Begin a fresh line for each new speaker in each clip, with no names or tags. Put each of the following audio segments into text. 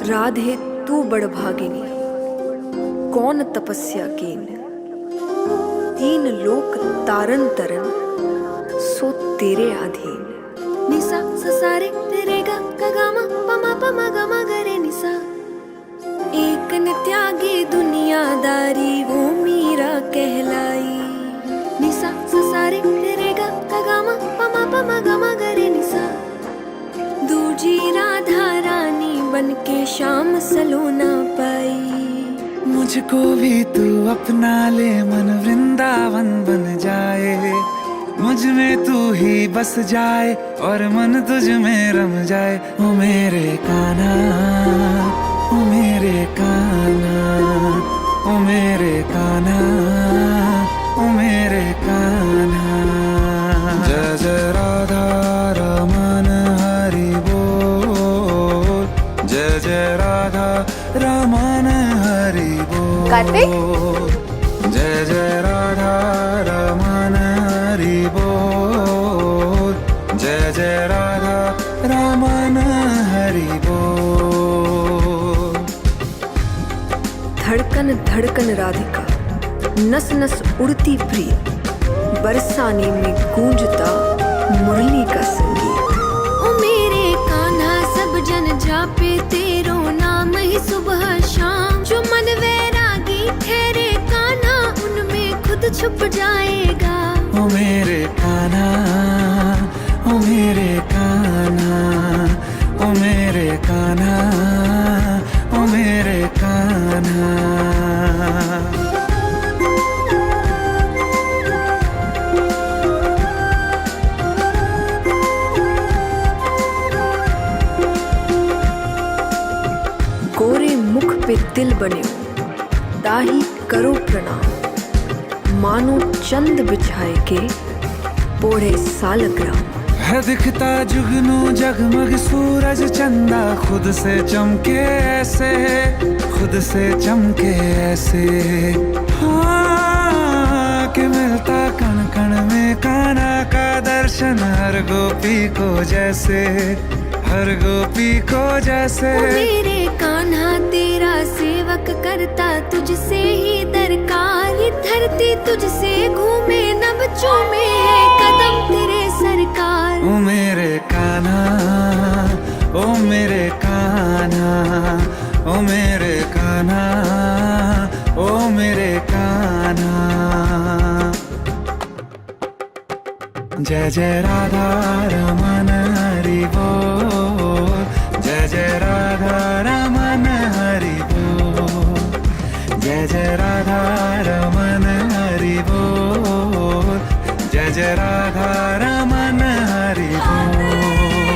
राधे तू बड़भागिनी, कौन तपस्या कीन। तीन लोक तारन तरन, सो तेरे अधीन। निसा ससारे तेरे गा गा पमा पमा गमा गरे निसा। एक न त्यागी दुनियादारी, वो मीरा कहलाई। निसा ससारे तेरे गा पमा पमा गमा गरे निसा। दूजी राधा रानी बनके शाम सलोना पाई।
मुझको भी तू अपना ले, मन वृंदावन बन जाए। मुझ में तू ही बस जाए और मन तुझ में रम जाए। ओ मेरे कान्हा, ओ मेरे कान्हा, ओ मेरे कान्हा, ओ मेरे कान्हा। जय जय राधा रमन हरि बोल, जय जय राधा रमन हरि बोल।
कार्तिक,
जय जय राधा रमन हरि बोल, जय जय राधा रमन हरि बोल।
धड़कन धड़कन राधिका, नस नस उड़ती प्रिय। बरसाने में गूंजता मुरली का संगीत। ओ मेरे कान्हा सब जन जापे तेरो नाम ही सुबह शाम। जो मन वैरागी ठहरे कान्हा, उनमें खुद छुप जाएगा।
ओ मेरे कान्हा, ओ मेरे कान्हा, ओ मेरे कान्हा, ओ मेरे कान्हा।
गोरे मुख पे तिल बने, ताही करो प्रणाम। मानो चंद बिछाए के पोढ़े सालग्राम।
है दिखता जुगनू जगमग सूरज चंदा, खुद से चमके ऐसे, खुद से चमके ऐसे। हाँ कि मिलता कण कण में कान्हा का दर्शन, हर गोपी को जैसे, हर गोपी को जैसे।
ओ मेरे कान्हा तेरा सेवक करता, तुझसे ही दरकार। ये धरती तुझसे घूमे, नभ चूमे है कदम तेरे सरकार।
ओ मेरे कान्हा, ओ मेरे कान्हा, ओ मेरे कान्हा, ओ मेरे कान्हा। जय जय राधा रमन हरि बोल, जय जय राधा रमन हरि बोल, जय जय राधा रमन हरि बोल, जय जय राधा रमन हरि बोल,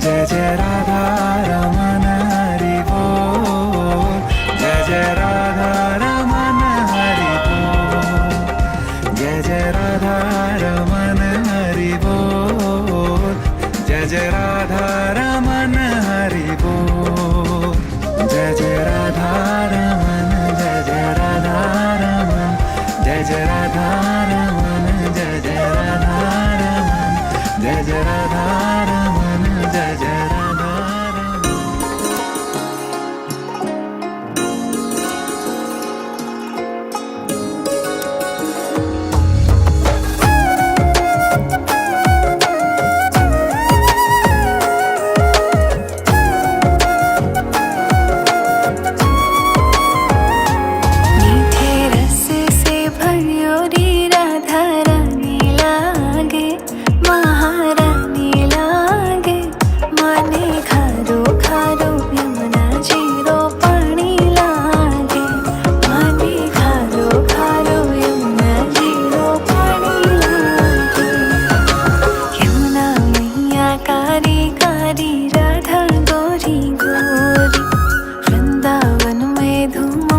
जय जय राधा रमन हरि बोल, जय जय राधा रमन हरि बोल, जय जय राधा रमन हरि बोल, जय जय राधा रमन हरि बोल, जय जय राधा रमन, जय जय राधा रमन, जय जय राधा रमन, जय जय राधा रमन, जय जय राधा रमन, जय जय राधा रमन।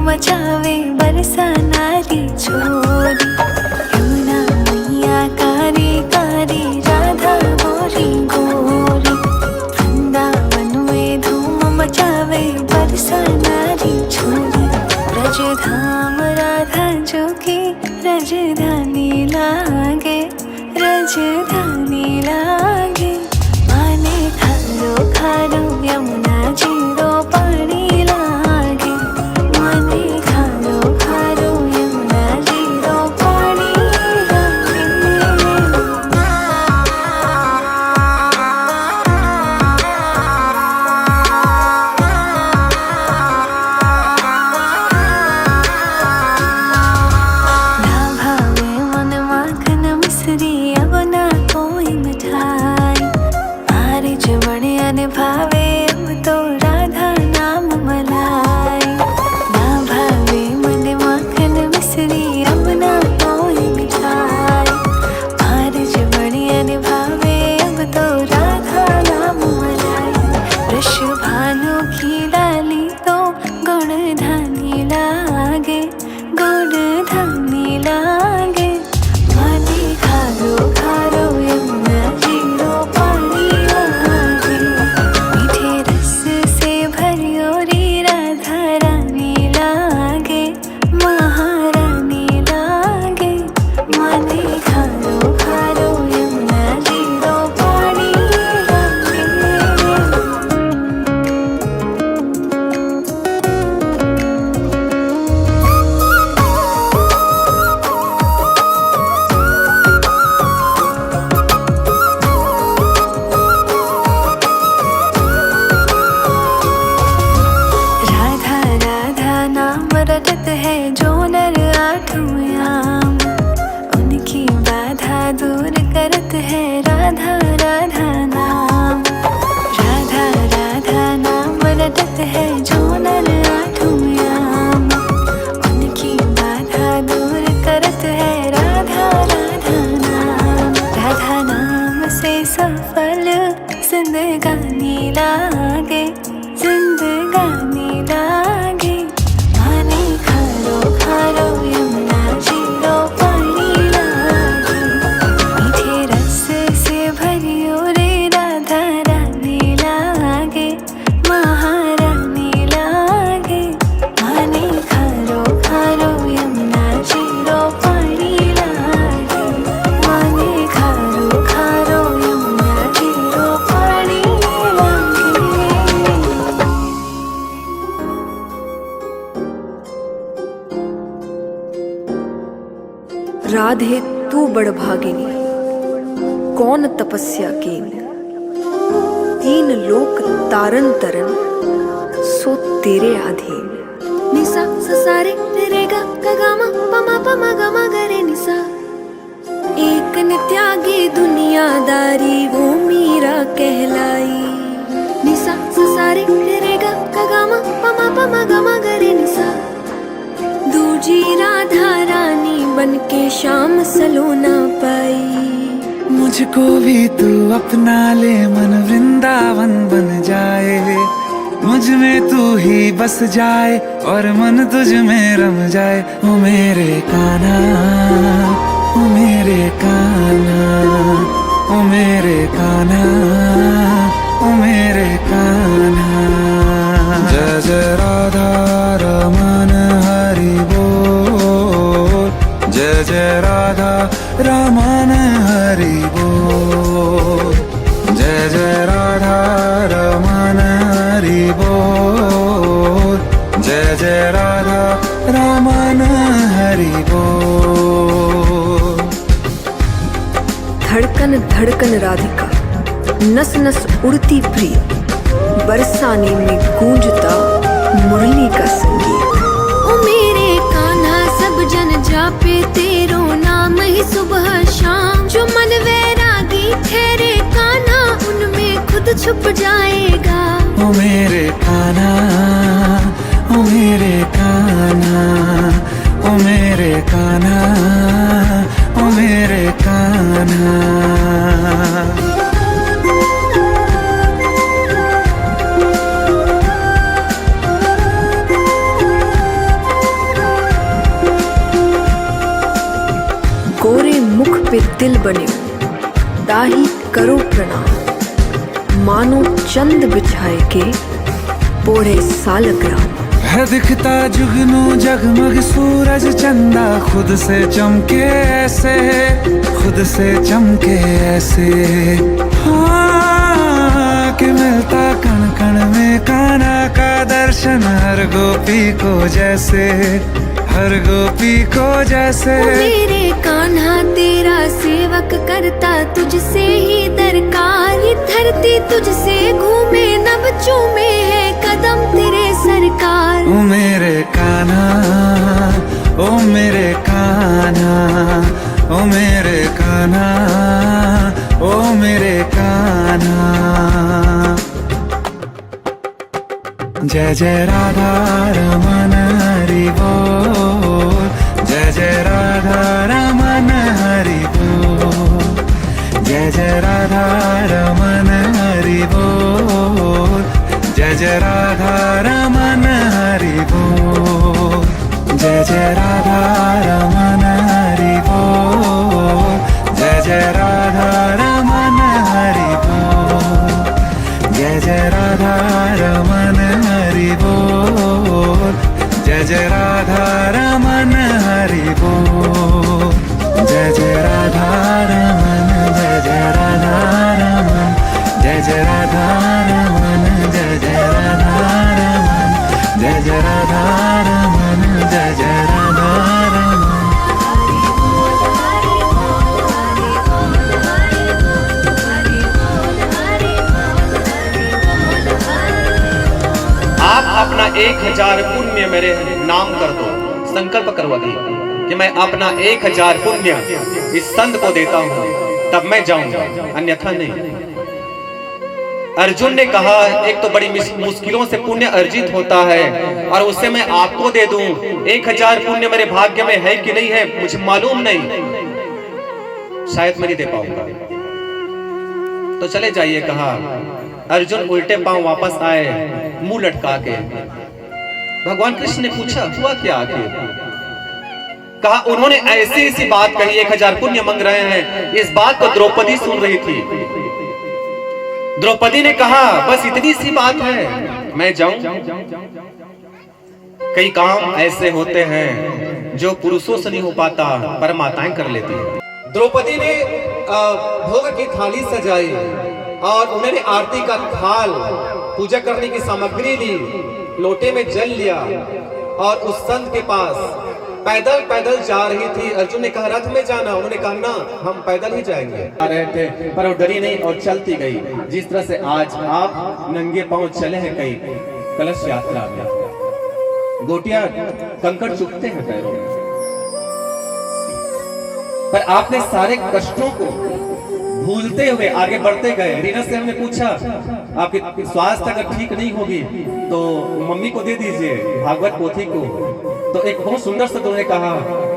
मचावे बरसा नारी छोरी। यमुना मैया कारी कारी, राधा गोरी गोरी। वृंदावन में धूम मचावे बरसा नारी छोरी। ब्रज धाम राधा जो की राजधानी लागे, राजधानी लागे। माने खारो खारो यमुना जीरो पानी
राधे तू बड़भागिनी, कौन तपस्या कीन, तीन लोक तारन तरन, सो तेरे अधीन। निसा ससारे रे गा गा मा पमा पमा गा मा गा रे निसा। एक न त्यागी दुनियादारी वो मीरा कहलाई। निसा ससारे रे गा गा मा पमा पमा गा मा गा रे निसा। दूजी राधा रानी बनके शाम सलोना पाई।
मुझको भी तू अपना ले, मन वृंदावन बन जाए। मुझ में तू ही बस जाए और मन तुझ में रम जाए। ओ मेरे कान्हा, ओ मेरे कान्हा, ओ मेरे कान्हा, ओ मेरे कान्हा। जय जय राधा रमन हरि बोल, जय जय राधा रमन हरि बोल, जय जय राधा रमन हरि बोल, जय जय राधा रमन हरि बोल।
धड़कन धड़कन राधिका, नस नस उड़ती प्रिय, बरसाने में गूंजता मुरली का संगीत। ओ मेरे कान्हा सब जन जापे तेरो नाम ही सुबह शाम। जो मन वैरागी ठहरे कान्हा, उनमें खुद छुप जाएगा।
ओ मेरे कान्हा, ओ मेरे कान्हा, ओ मेरे कान्हा, ओ मेरे कान्हा।
गोरे मुख पे तिल बने, ताही करो प्रणाम। मानो चंद बिछाए के पोढ़े सालग्राम।
है दिखता जुगनू जगमग सूरज चंदा, खुद से चमके ऐसे, खुद से चमके ऐसे। हाँ कि मिलता कण कण में कान्हा का दर्शन, हर गोपी को जैसे, हर गोपी को जैसे।
ओ मेरे कान्हा तेरा सेवक करता तुझसे ही दरकार। ये धरती तुझसे घूमे नभ चूमे है कदम तेरे सरकार।
ओ मेरे कान्हा, ओ मेरे कान्हा, ओ मेरे कान्हा, ओ मेरे कान्हा। जय जय राधा रमन हरि बोल, जय जय राधा रमन हरि बोल, जय जय राधा रमन हरि बोल, जय जय राधा रमन हरि बोल, जय जय राधा रमन हरि बोल, जय जय राधा रमन हरि बोल, जय जय राधा रमन हरि बोल, जय जय राधा रमन हरि बोल, जय जय राधा रमन, जय जय राधा रमन, जय जय राधा रमन, जय जय राधा रमन, जय जय राधा रमन, जय जय राधा रमन।
आप अपना 1000 पुण्य मेरे नाम कर दो। संकल्प करो अभी कि मैं अपना 1000 पुण्य इस संत को देता हूँ, तब मैं जाऊंगा, अन्यथा नहीं। अर्जुन ने कहा एक तो बड़ी मुश्किलों से पुण्य अर्जित होता है और उसे मैं आपको दे दूं। 1000 पुण्य मेरे भाग्य में है कि नहीं है मुझे मालूम नहीं, शायद मैं नहीं दे पाऊंगा। तो चले जाइए कहा। अर्जुन उल्टे पांव वापस आए, मुंह लटका के। भगवान कृष्ण ने पूछा हुआ क्या आखिर? कहा उन्होंने ऐसी ऐसी बात कही, 1000 पुण्य मांग रहे हैं। इस बात को द्रौपदी सुन रही थी। द्रौपदी ने कहा बस इतनी सी बात है, मैं जाऊं? कई काम ऐसे होते हैं जो पुरुषों से नहीं हो पाता, पर माताएं कर लेती हैं। द्रौपदी ने भोग की थाली सजाई और उन्होंने आरती का थाल, पूजा करने की सामग्री ली, लोटे में जल लिया और उस संत के पास पैदल पैदल जा रही थी। अर्जुन ने कहा रथ में जाना, उन्होंने कहा ना हम पैदल ही जाएंगे। आ रहे थे पर वो डरी नहीं और चलती गई। जिस तरह से आज आप नंगे पांव चले हैं कई कलश यात्रा में, गोटियां कंकड़ चुभते हैं पैरों में, पर आपने सारे कष्टों को भूलते हुए आगे बढ़ते गए। रीना से हमने पूछा आपकी स्वास्थ्य अगर ठीक नहीं होगी तो मम्मी को दे दीजिए भागवत पोथी को। तो एक बहुत सुंदर शब्द उन्होंने कहा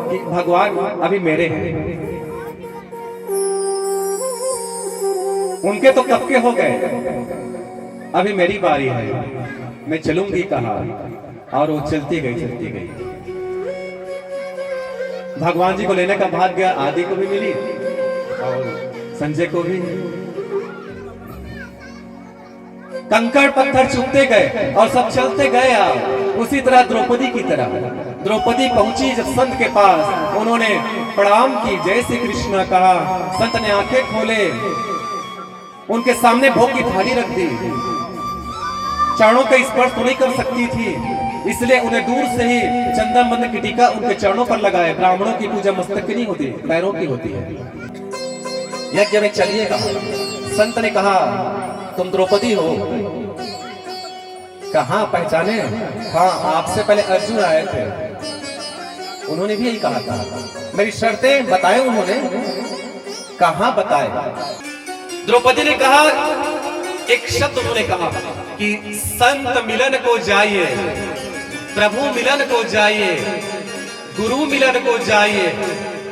कि भगवान अभी मेरे हैं, उनके तो कब के हो गए, अभी मेरी बारी है, मैं चलूंगी कहा। और वो चलती गई। भगवान जी को लेने का भाग्य आदि को भी मिली और संजय को भी। कंकड़ पत्थर चुभते गए और सब चलते गए। आप उसी तरह द्रौपदी की तरह द्रौपदी पहुंची जब संत के पास, उन्होंने प्रणाम की, जय श्री कृष्ण कहा। संत ने आंखें खोले, उनके सामने भोग की थाली रख दी। चरणों का स्पर्श तो नहीं कर सकती थी, इसलिए उन्हें दूर से ही चंदन बंद की टीका उनके चरणों पर लगाए। ब्राह्मणों की पूजा मस्तक की नहीं होती, पैरों की होती है। यज्ञ में चलिएगा। संत ने कहा तुम द्रौपदी हो? कहाँ पहचाने? हाँ, आपसे पहले अर्जुन आए थे, उन्होंने भी यही कहा था। मेरी शर्तें बताए उन्होंने, कहाँ बताए? द्रौपदी ने कहा, एक शब्द उन्होंने कहा कि संत मिलन को जाइए, प्रभु मिलन को जाइए, गुरु मिलन को जाइए,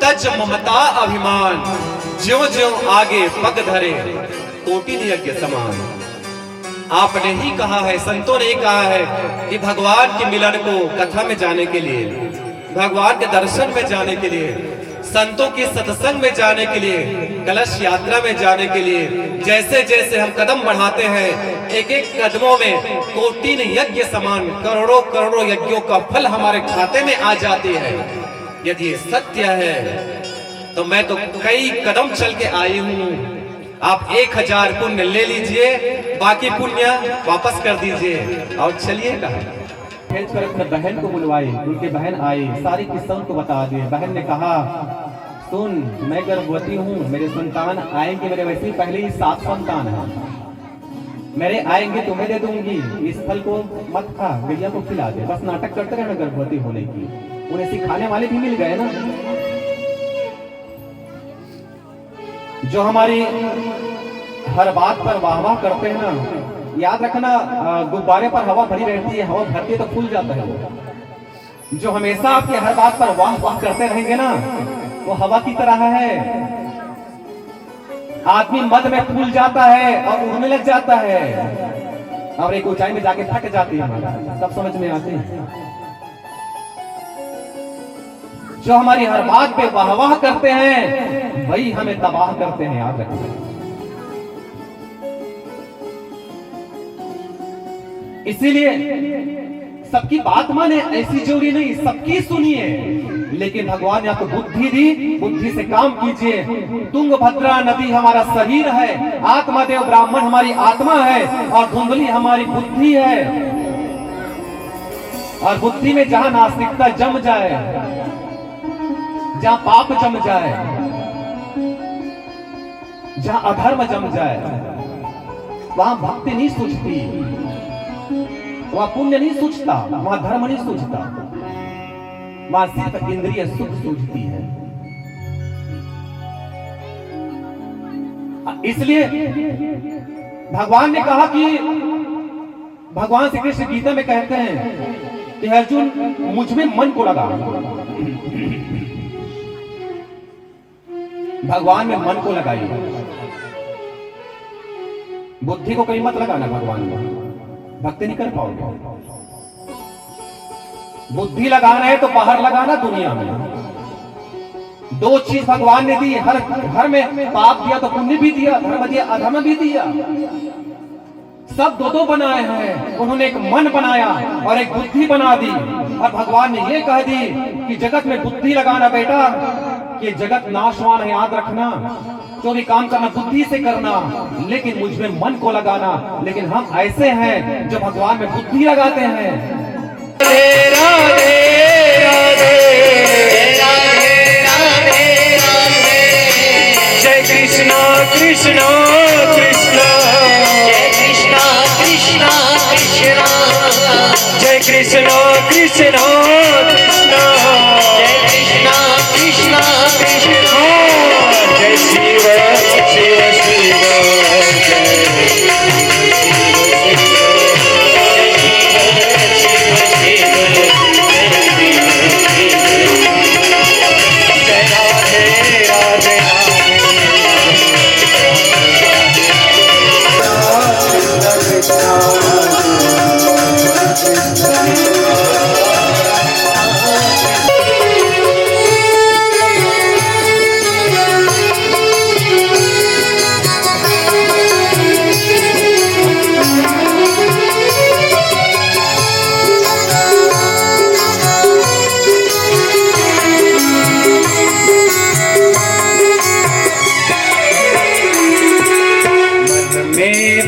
तज ममता अभिमान, ज्यों ज्यों आगे पग धरे कोटि यज्ञ समान। आपने ही कहा है, संतों ने ही कहा है कि भगवान के मिलन को कथा में जाने के लिए, भगवान के दर्शन में जाने के लिए, संतों की सत्संग में जाने के लिए, कलश यात्रा में जाने के लिए, जैसे जैसे हम कदम बढ़ाते हैं, एक एक कदमों में कोटि यज्ञ समान करोड़ों करोड़ों यज्ञों का फल हमारे खाते में आ जाती है। यदि ये सत्य है तो मैं तो कई कदम चल के आई हूँ। आप 1000 पुण्य ले लीजिए, बाकी पुण्य वापस कर दीजिए और चलिए कहा। भेज कर अपने बहन को बुलवाई, उनकी बहन आई, सारी किस्सा को बता दी। बहन ने कहा सुन, मैं गर्भवती हूँ, मेरे संतान आएंगे, मेरे वैसे ही पहले ही 7 संतान है, मेरे आएंगे तुम्हें दे दूंगी, इस फल को मत खा, गैया को खिला दे। बस नाटक करते रहना गर्भवती होने की। उन्हें सिखाने वाले भी मिल गए ना, जो हमारी हर बात पर वाह वाह करते हैं ना। याद रखना, गुब्बारे पर हवा भरी रहती है, हवा भरती है तो फूल जाता है वो। जो हमेशा आपकी हर बात पर वाह वाह करते रहेंगे ना, वो हवा की तरह है। आदमी मद में फूल जाता है और उड़ने लग जाता है और एक ऊंचाई में जाके फट जाती है। सब समझ में आते हैं। जो हमारी हर बात पे वाह वाह करते हैं वही हमें तबाह करते हैं, याद रखना। इसीलिए सबकी बात माने, ऐसी जोड़ी नहीं, सबकी सुनिए। लेकिन भगवान ने आपको बुद्धि दी, बुद्धि से काम कीजिए। तुंगभद्रा नदी हमारा शरीर है, आत्मादेव ब्राह्मण हमारी आत्मा है और धुंधली हमारी बुद्धि है। और बुद्धि में जहां नास्तिकता जम जाए, जहां पाप जम जाए, जहां अधर्म जम जाए, वहां भक्ति नहीं सूझती, वहां पुण्य नहीं सूझता, वहां धर्म नहीं सूझता, वहां सिर्फ इंद्रिय सुख सूझती है। इसलिए भगवान ने कहा कि भगवान श्री कृष्ण गीता में कहते हैं कि अर्जुन मुझ में मन को लगा। भगवान में मन को लगाइए, बुद्धि को कहीं मत लगाना। भगवान में भक्ति नहीं कर पाओगे। बुद्धि लगाना है तो बाहर लगाना, दुनिया में। 2 चीज भगवान ने दी, हर घर में पाप दिया तो पुण्य भी दिया, धर्म दिया अधर्म भी दिया। सब 2 बनाए हैं। उन्होंने एक मन बनाया और एक बुद्धि बना दी। और भगवान ने ये कह दी कि जगत में बुद्धि लगाना बेटा, कि जगत नाशवान है, याद रखना। जो भी काम करना बुद्धि से करना, लेकिन मुझ में मन को लगाना। लेकिन हम ऐसे हैं जो भगवान में बुद्धि लगाते हैं। राधे राधे राधे कृष्णा कृष्णा जय कृष्णा कृष्णा कृष्णा जय कृष्णा कृष्णा कृष्णा जय कृष्णा कृष्णा कृष्णा जय शिव शिव शिव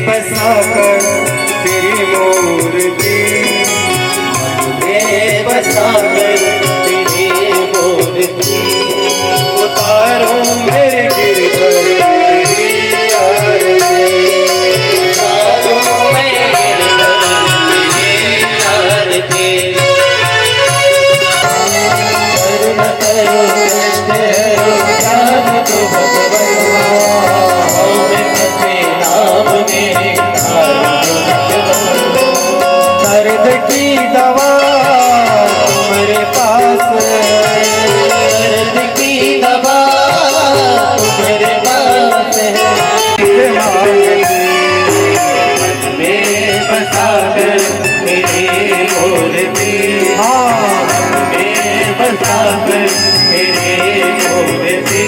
बसाकर तेरी मूर्ति में बसाकर तेरी मूर्ति उतारो मेरे गिरधर तेरी आरती उतारो मेरे गिरधर तेरी आरती करुणा करो तेरो ज्ञान तो दर्द की दवा तुम्हारे पास दर्द की दवा तुम्हारे पास में बसाकर मेरे मूर्ति में बसाकर मेरे मूर्ति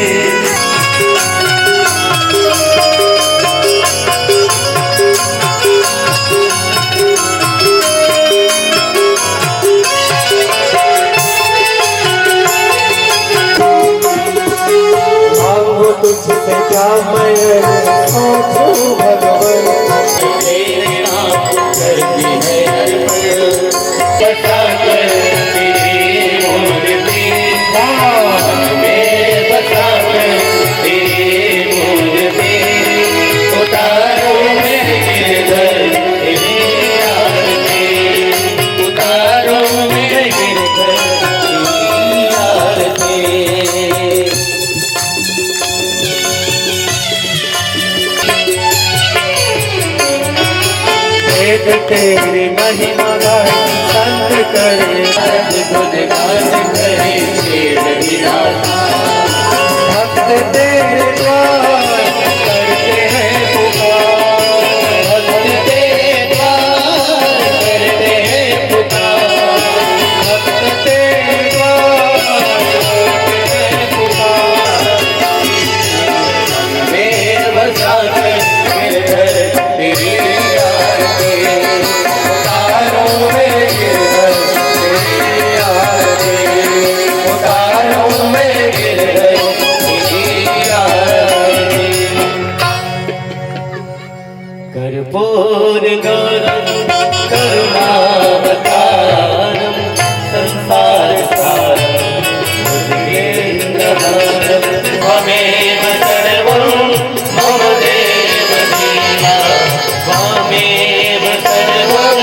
तुझसे क्या मैं सोचूं भगवान तेरे नाम करती है अर्पण बता कर तेरी मूर्ति में बता कर तेरी मूर्ति उतारो मेरे गिरधर तेरी आरती उतारो मेरे गिरधर तेरी आरती तेरी महिमा गाय संत करे गुण गान करे शेर विराता भक्त तेरे द्वार करते हैं पुकार भक्त तेरे द्वार करते हैं पुकार भक्त तेरे द्वार करते हैं पुकार मेरे बसा मेरे घर तेरी कर्पूर गौरम करुणावतारम संसार सारम भुजगेन्द्रहारम त्वमेव सर्वं मम देव देवा त्वमेव सर्वं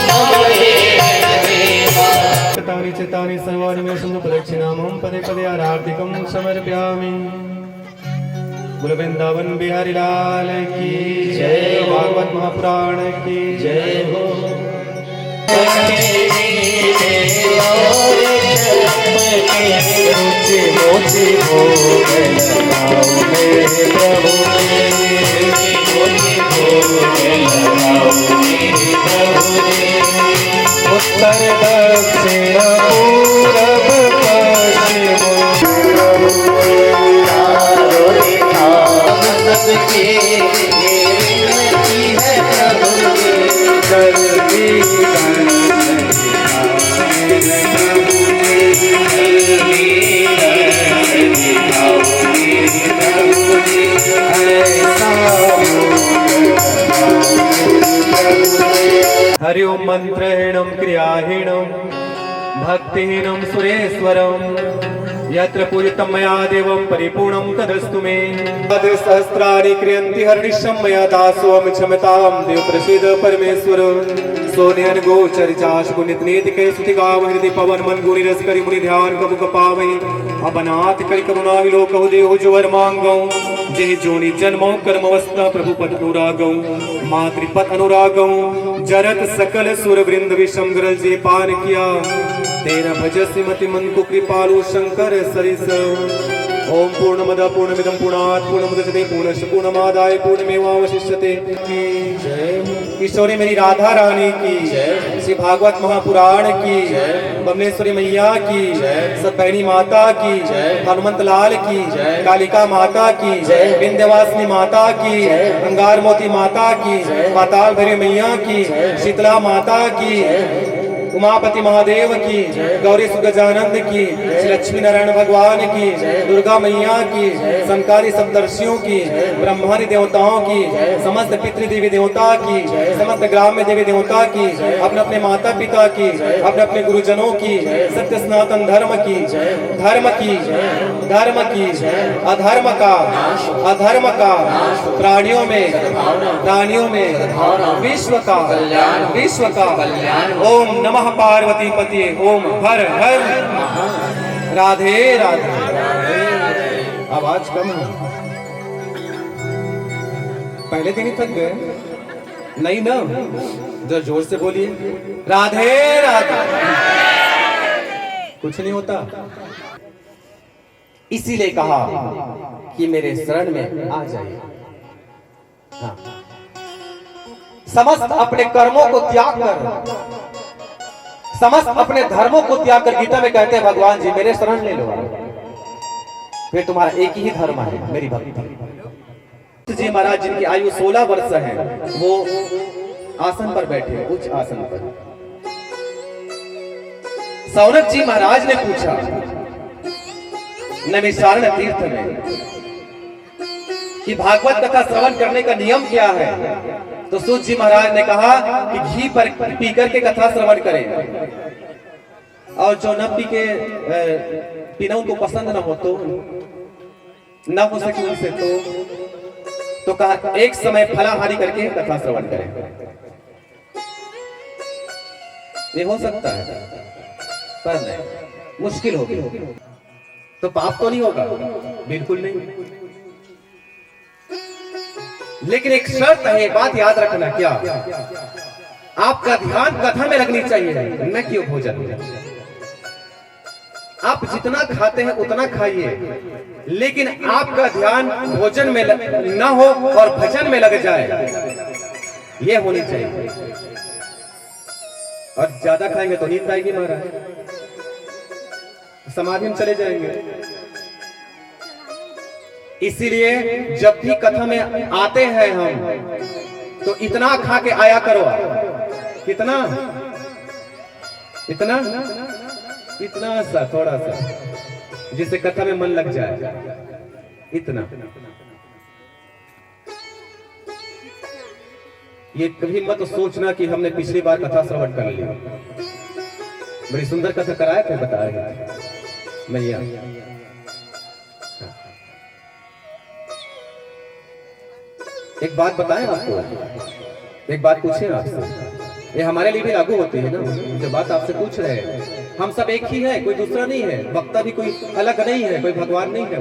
मम देव देवा चितानि चितानि सर्वाणि मे सन्तु प्रदक्षिणामं पदे पदे आरार्तिकं समर्पयामि। बोलो वृंदावन बिहारी लाल की जय भागवत महापुराण की जय हो। उत्तर दक्षिण पूरब पश्चिम सबके है प्रभु जल्दी हरि ओम मंत्रहेणम क्रियाहीणम भक्तिहीनं सुरेश्वरं यत्र पूजितं मया देवं परिपूर्णं तदस्तु मे। सहस्राणि क्रियन्ति हर्निशं मया दासोऽहं क्षमतां देव प्रसीद परमेश्वर। सोनेन गोचर चाश गुणित नीति के सुति गाव हृदय पवन मन गुणी रस करि मुनि ध्यान कबु कपावै। अपनाथ करि करुणा विलोकहु देहु जो वर मांगौ। जेह जोनि जन्मौ कर्मवस्था प्रभु पद अनुरागौ। मातृपद अनुरागौ जरत सकल सुर वृंद विषम गरल जे पान किया। तेरा भजसि मति मन को कृपालु शंकर सरिस। ओम पूर्णमद पूर्णमिदं पूर्णात् पूर्णमुदच्यते पूर्णस्य पूर्णमादाय पूर्णमेवावशिष्यते। जय किशोरी मेरी राधा रानी की जय। श्री भागवत महापुराण की जय। बमलेश्वरी मैया की जय। सतभैनी माता की जय। हनुमंत लाल की जय। कालिका माता की जय। विंध्यवासिनी माता की जय। अंगार मोती माता की जय। पाताल भैरवी मैया की जय। शीतला माता की जय। उमापति महादेव की गौरी सुगजानंद की श्री लक्ष्मी नारायण भगवान की दुर्गा मैया की संकारी सप्तर्षियों की ब्रह्मादि देवताओं की समस्त पितृ देवी देवता की समस्त ग्राम्य देवी देवता की अपने अपने माता पिता की अपने अपने गुरुजनों की सत्य सनातन धर्म की अधर्म का प्राणियों में विश्व का ओम नमः पार्वती पति। ओम हर हर राधे राधे। आवाज कम है, पहले दिन ही थक गए नहीं ना? जरा जोर से बोलिए राधे राधे। कुछ नहीं होता, इसीलिए कहा कि मेरे शरण में आ जाइए। हाँ। समस्त अपने कर्मों को त्याग कर, समस्त अपने धर्मों को त्याग कर, गीता में कहते हैं भगवान जी मेरे शरण ले लो, फिर तुम्हारा एक ही धर्म है मेरी भक्ति। जी महाराज जिनकी आयु 16 वर्ष है वो आसन पर बैठे, उच्च आसन पर। सौनक जी महाराज ने पूछा नैमिषारण्य तीर्थ में कि भागवत कथा श्रवण करने का नियम क्या है? तो सूत जी महाराज ने कहा कि घी पर पी करके कथा श्रवण करें, और जो न पी के पीना उनको पसंद न हो तो न हो सके उनसे तो कहा एक समय फलाहारी करके कथा श्रवण करें। ये हो सकता है पर नहीं, मुश्किल होगी। तो पाप तो नहीं होगा, बिल्कुल नहीं, लेकिन एक शर्त है, बात याद रखना। क्या? आपका ध्यान कथा में लगनी चाहिए, न कि भोजन। आप जितना खाते हैं उतना खाइए, लेकिन आपका ध्यान भोजन में न हो और भजन में लग जाए, ये होनी चाहिए। और ज्यादा खाएंगे तो नींद आएगी महाराज, समाधि में चले जाएंगे। इसीलिए जब भी कथा में आते हैं हम तो इतना खा के आया करो। कितना? इतना इतना सा, थोड़ा सा, जिससे कथा में मन लग जाए। इतना ये कभी मत सोचना कि हमने पिछली बार कथा श्रवण कर लिया। बड़ी सुंदर कथा कराए थे, बताया मैया। एक बात बताएं आपको, एक बात पूछें आपसे, ये हमारे लिए भी लागू होती है ना। जो बात आपसे पूछ रहे हैं, हम सब एक ही है, कोई दूसरा नहीं है, वक्ता भी कोई अलग नहीं है, कोई भगवान नहीं है।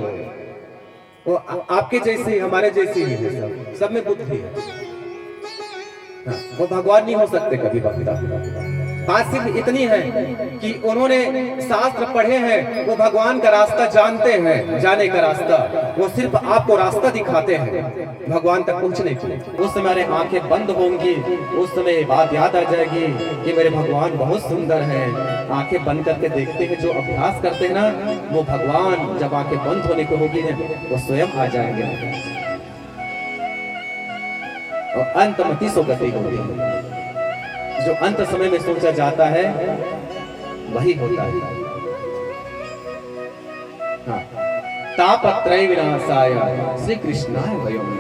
वो आपके जैसे हमारे जैसे ही है, सब में बुद्धि है। हाँ, वो भगवान नहीं हो सकते कभी वक्ता। बात सिर्फ इतनी है कि उन्होंने शास्त्र पढ़े हैं, वो भगवान का रास्ता जानते हैं, जाने का रास्ता। वो सिर्फ आपको रास्ता दिखाते हैं भगवान तक पहुंचने के लिए। उस समय मेरे आंखें बंद होंगी, उस समय बात याद आ जाएगी कि मेरे भगवान बहुत सुंदर हैं। आंखें बंद करके देखते हैं, जो अभ्यास करते हैं ना, वो भगवान जब आंखें बंद होने को होगी ना, वो स्वयं आ जाएंगे और अंतमति सोगति होगी। जो अंत समय में सोचा जाता है वही होता है। हाँ। तापत्रय विनाशाय श्री कृष्णाय वयम्।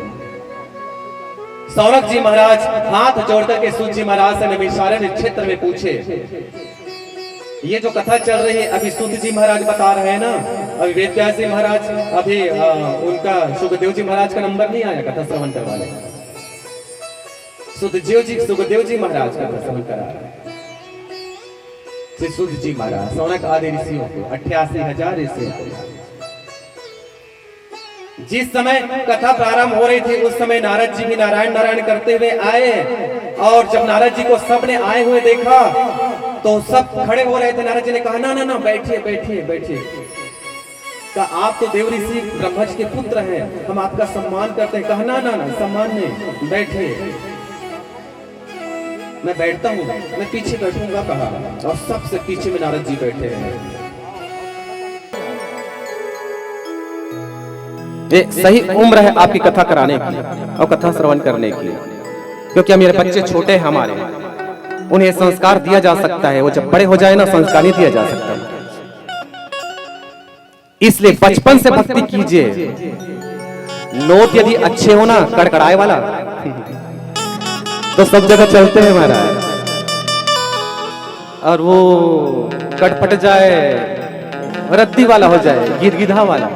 सौनक जी महाराज हाथ जोड़कर के सूत जी महाराज से नैमिषारण्य क्षेत्र में पूछे ये जो कथा चल रही है अभी सूत जी महाराज बता रहे हैं ना, अभी वेद व्यास जी महाराज, अभी उनका सुखदेव जी महाराज का नंबर नहीं आया कथा श्रवण करवाने। सुखदेव जी महाराज का श्रवण करा श्री सूत जी महाराज सौनक आदि ऋषियों को 88,000 ऋषि। जिस समय कथा प्रारंभ हो रही थी उस समय नारद जी भी नारायण नारायण करते हुए आए, और जब नारद जी को सबने आए हुए देखा तो सब खड़े हो रहे थे। नारद जी ने कहा ना ना ना बैठिए बैठिए बैठिए, कहा आप तो देव ऋषि ब्रह्मा जी के पुत्र हैं, हम आपका सम्मान करते हैं। कहा ना ना ना सम्मान नहीं, बैठिए। मैं बैठता हूँ, मैं पीछे बैठूंगा कहा, और सबसे पीछे में नारद जी बैठे हैं। ये सही उम्र है आपकी कथा कराने की और कथा श्रवण करने की, क्योंकि मेरे बच्चे छोटे हैं हमारे, उन्हें संस्कार दिया जा सकता है। वो जब बड़े हो जाए ना संस्कार नहीं दिया जा सकता, इसलिए बचपन से भक्ति कीजिए। नोट यदि अच्छे हो ना कड़कड़ाए वाला तो सब जगह चलते हैं महाराज, और वो कटपट जाए रद्दी वाला हो जाए गिदगिधा वाला,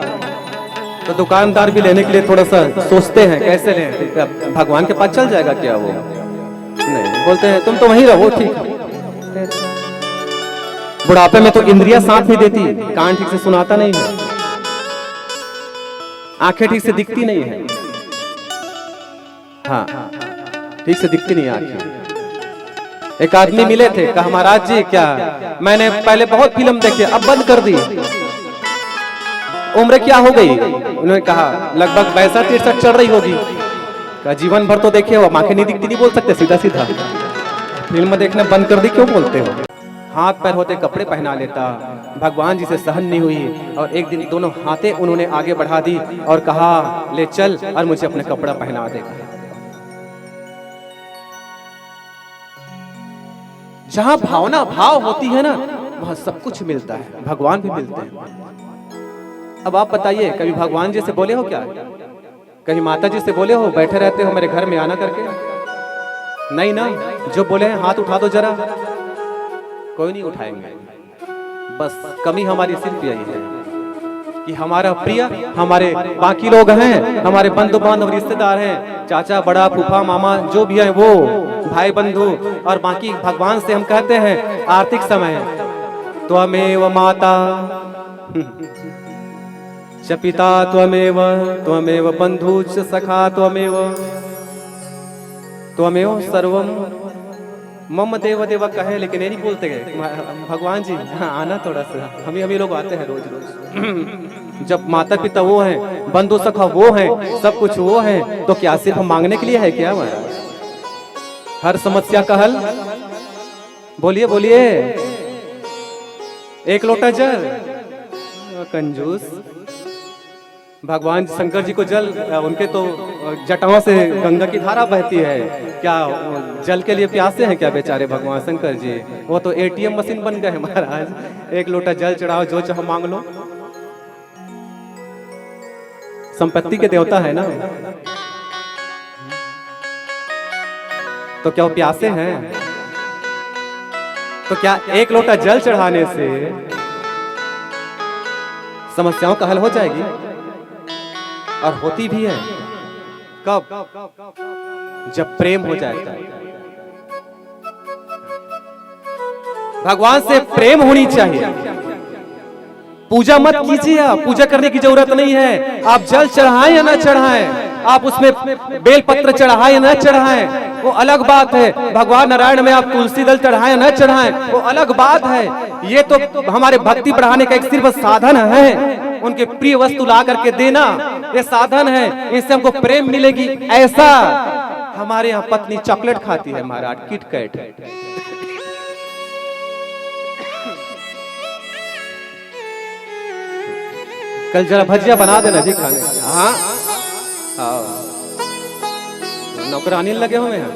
तो दुकानदार भी लेने के लिए थोड़ा सा सोचते हैं कैसे लें, भगवान के पास चल जाएगा क्या वो, नहीं बोलते हैं तुम तो वहीं रहो ठीक है। बुढ़ापे में तो इंद्रियां साथ नहीं देती, कान ठीक से सुनाता नहीं है, आंखें ठीक से दिखती नहीं है, हाँ ठीक से दिखती नहीं आंखें। एक आदमी मिले थे, कहा महाराज जी क्या मैंने पहले बहुत फिल्म देखी अब बंद कर दी, उम्र क्या हो गई? उन्होंने कहा लगभग 62-63 चल रही होगी। कहा जीवन भर तो देखे हो, आंखें नहीं दिखती, नहीं बोल सकते सीधा सीधा, फिल्म देखना बंद कर दी क्यों बोलते हो? हाथ पैर होते कपड़े पहना लेता, भगवान जी से सहन नहीं हुई और एक दिन दोनों हाथें उन्होंने आगे बढ़ा दी और कहा ले चल और मुझे अपने कपड़ा पहना देगा। जहां भावना भाव होती है ना वहां सब कुछ मिलता है, भगवान भी मिलते हैं। अब आप बताइए कभी भगवान जी से बोले हो क्या? कहीं माता जी से बोले हो बैठे रहते हो मेरे घर में आना करके? नहीं ना, जो बोले हैं हाथ उठा दो जरा, कोई नहीं उठाएंगे। बस कमी हमारी सिर्फ यही है कि हमारा प्रिय हमारे बाकी लोग हैं, हमारे बंधु बांधव रिश्तेदार हैं, चाचा बड़ा फूफा मामा जो भी है वो भाई बंधु, और बाकी भगवान से हम कहते हैं आर्थिक समय त्वमेव माता च पिता त्वमेव बंधु च सखा त्वमेव सर्वम मम देव देव कहे, लेकिन ये नहीं बोलते गए भगवान जी हाँ आना थोड़ा सा, हम ही लोग आते हैं रोज रोज। जब माता पिता वो हैं, बंधु सखा वो हैं, सब कुछ वो हैं, तो क्या सिर्फ मांगने के लिए है क्या? हर समस्या का हल बोलिए बोलिए, एक लोटा जल, कंजूस भगवान शंकर जी को जल, उनके तो जटाओं से गंगा की धारा बहती है, क्या जल के लिए प्यासे हैं क्या बेचारे भगवान शंकर जी? वो तो एटीएम मशीन बन गए महाराज, एक लोटा जल चढ़ाओ जो चाहो मांग लो। संपत्ति के देवता है ना, तो क्या वो प्यासे हैं? तो क्या एक लोटा जल चढ़ाने से समस्याओं का हल हो जाएगी? और होती भी है कब? जब प्रेम हो जाता है। भगवान से प्रेम होनी चाहिए। पूजा मत कीजिए, आप पूजा करने की जरूरत नहीं है। आप जल चढ़ाएं या ना चढ़ाएं, आप उसमें बेलपत्र चढ़ाएं या ना चढ़ाएं, वो अलग बात है। भगवान नारायण में आप तुलसी दल चढ़ाएं या ना चढ़ाएं, वो अलग बात है। ये तो हमारे भक्ति बढ़ाने का एक सिर्फ साधन है। उनके प्रिय वस्तु ला करके देना ये साधन है, इससे हमको प्रेम मिलेगी। ऐसा हमारे यहाँ पत्नी चॉकलेट खाती है महाराज, किटकैट। कल जरा भजिया बना देना जी खाने। हाँ नौकरानी लगे हुए हैं,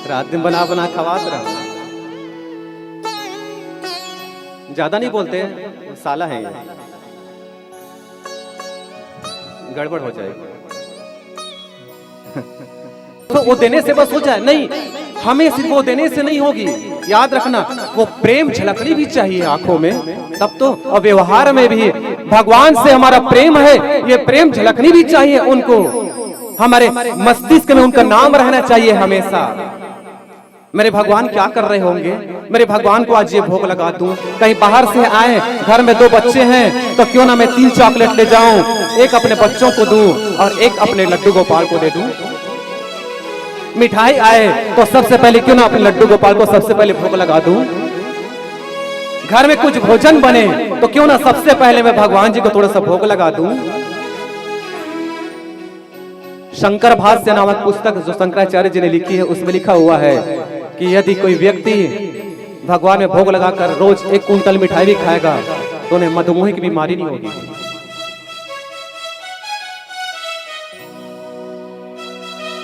रात दिन बना बना खवात रहा। ज्यादा नहीं बोलते, साला है ये, गड़बड़ हो जाएगी। तो वो देने से बस हो जाए नहीं, हमें सिर्फ वो देने से नहीं होगी,
याद रखना, वो प्रेम झलकनी भी चाहिए आंखों में, तब तो। और व्यवहार में भी भगवान से हमारा प्रेम है, ये प्रेम झलकनी भी चाहिए उनको, हमारे मस्तिष्क में उनका नाम रहना चाहिए हमेशा। मेरे भगवान क्या कर रहे होंगे, मेरे भगवान को आज ये भोग लगा दूं। कहीं बाहर से आए, घर में 2 बच्चे हैं, तो क्यों ना मैं 3 चॉकलेट ले जाऊं, एक अपने बच्चों को दूं और एक अपने लड्डू गोपाल को दे दूं। मिठाई आए तो सबसे पहले क्यों ना अपने लड्डू गोपाल को सबसे पहले भोग लगा दूं। घर में कुछ भोजन बने तो क्यों ना सबसे पहले मैं भगवान जी को थोड़ा सा भोग लगा दूं। शंकर भाष्य नामक पुस्तक जो शंकराचार्य जी ने लिखी है, उसमें लिखा हुआ है कि यदि कोई व्यक्ति भगवान में भोग लगाकर रोज 1 कुंटल मिठाई भी खाएगा तो उन्हें मधुमेह की बीमारी नहीं होगी।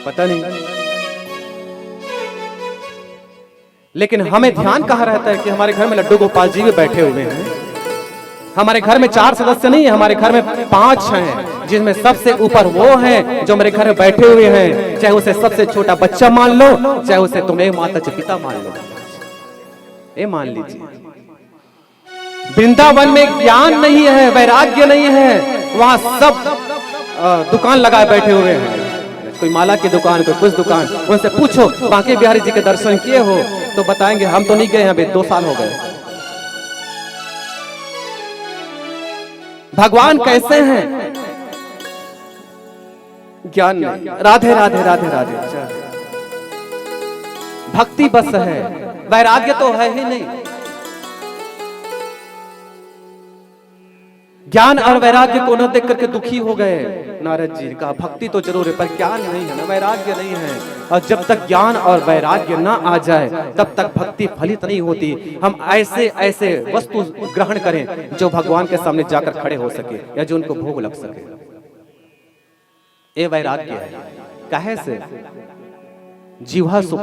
पता नहीं, लेकिन हमें ध्यान कहाँ रहता है कि हमारे घर में लड्डू गोपाल जी भी बैठे हुए हैं। हमारे घर में 4 सदस्य नहीं है, हमारे घर में 5 हैं, जिसमें सबसे ऊपर वो हैं जो मेरे घर में बैठे हुए हैं। चाहे उसे सबसे छोटा बच्चा मान लो, चाहे उसे तुम माता पिता मान लो, ये मान लीजिए। वृंदावन में ज्ञान नहीं है, वैराग्य नहीं है, वहां सब दुकान लगाए बैठे हुए हैं। कोई माला की दुकान, कोई कुछ दुकान। उनसे पूछो बांके बिहारी जी के दर्शन किए हो तो बताएंगे हम तो नहीं गए हैं, अभी 2 साल हो गए। भगवान कैसे हैं? ज्ञान नहीं। राधे राधे राधे राधे। भक्ति बस है, वैराग्य तो है ही नहीं। ज्ञान और वैराग्य को न देख करके दुखी हो गए नारद जी। कहा भक्ति तो जरूर है पर ज्ञान नहीं है ना, वैराग्य नहीं है। और जब तक ज्ञान और वैराग्य ना आ जाए तब तक भक्ति फलित नहीं होती। हम ऐसे ऐसे वस्तु ग्रहण करें जो भगवान के सामने जाकर खड़े हो सके या जो उनको भोग लग सके, ये वैराग्य है। काहे से? जीवा सुख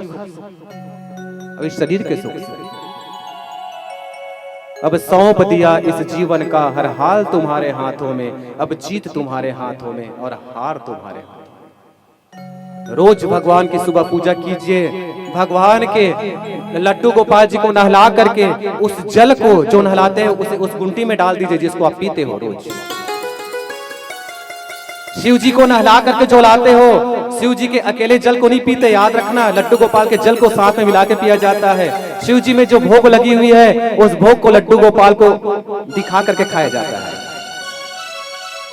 और इस शरीर के सुख से। अब सौंप दिया इस जीवन का हर हाल तुम्हारे हाथों में, अब जीत तुम्हारे हाथों में और हार तुम्हारे हाथों में। रोज भगवान की सुबह पूजा कीजिए, भगवान के लड्डू गोपाल जी को नहला करके उस जल को जो नहलाते हैं उसे उस गुंटी में डाल दीजिए जिसको आप पीते हो रोज। शिव जी को नहला करके जो लाते हो, शिव जी के अकेले जल को नहीं पीते, याद रखना, लड्डू गोपाल के जल को साथ में मिला के पिया जाता है। शिव जी में जो भोग लगी हुई है उस भोग को लड्डू गोपाल को दिखा करके खाया जाता है,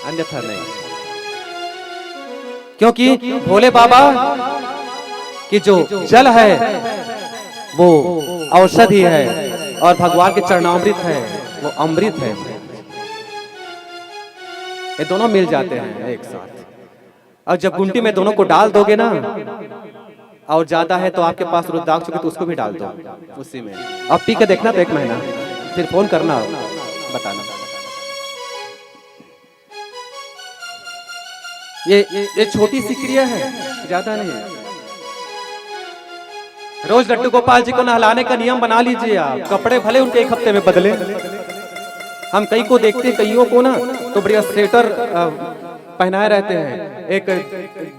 अन्यथा नहीं। क्योंकि भोले बाबा की जो जल है वो औषधि है और भगवान के चरणामृत है वो अमृत है। ये दोनों मिल जाते हैं एक साथ। और जब गुंटी में दोनों को डाल दोगे ना, और ज्यादा है तो आपके पास रुद्राक्ष होगी तो उसको भी डाल दो उसी में। अब पी के देखना तो 1 महीना, फिर फोन करना बताना। ये छोटी सी क्रिया है, ज्यादा नहीं है। रोज लड्डू गोपाल जी को नहलाने का नियम बना लीजिए आप। कपड़े भले उनके 1 हफ्ते में बदले। हम कई को देखते हैं, कईयों को ना तो बढ़िया स्वेटर पहनाए रहते हैं। एक